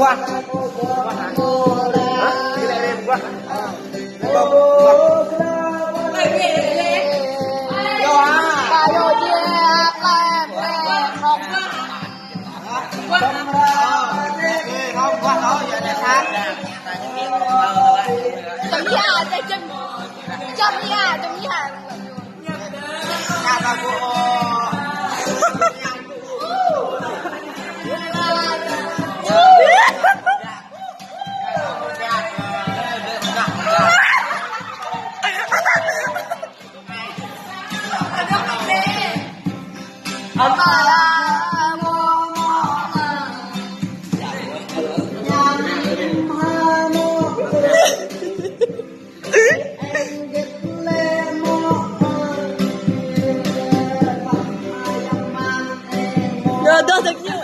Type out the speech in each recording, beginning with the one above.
qua. Đi lại đây qua. Tôi thật nhiều.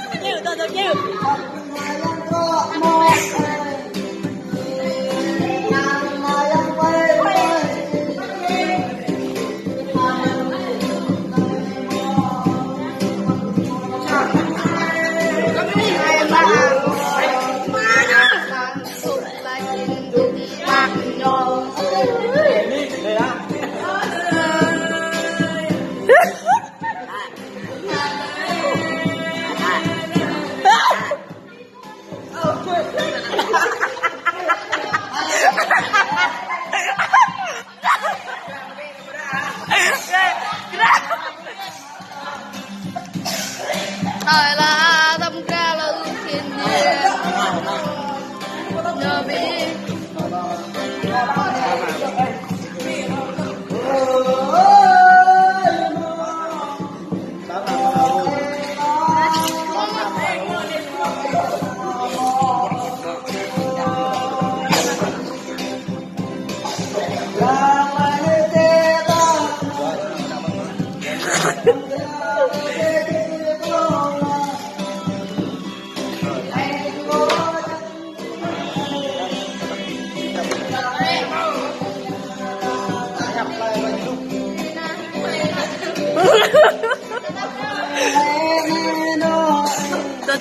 Thời là tâm ca là thiên nhiên nhờ biết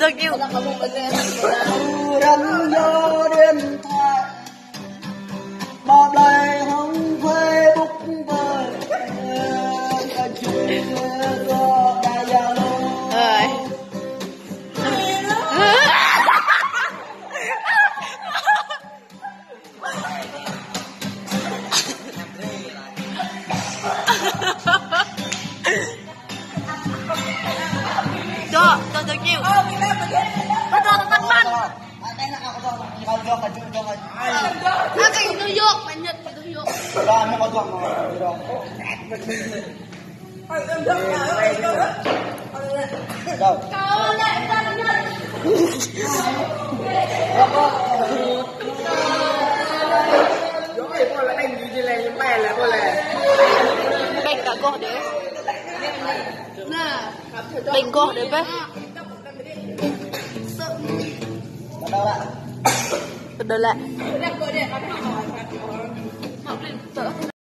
tôi kêu vô điện thoại bỏ lại không Facebook với cả chuyện do đã già lâu tôi kêu tắt bắn tôi vô mày nhận tôi vô rồi nó có tuồng rồi đâu cao lại ra nhận Rồi con là anh gì này nhưng mẹ là con là bánh cả cô đấy nè bánh cô đấy bé đâu lại đây lại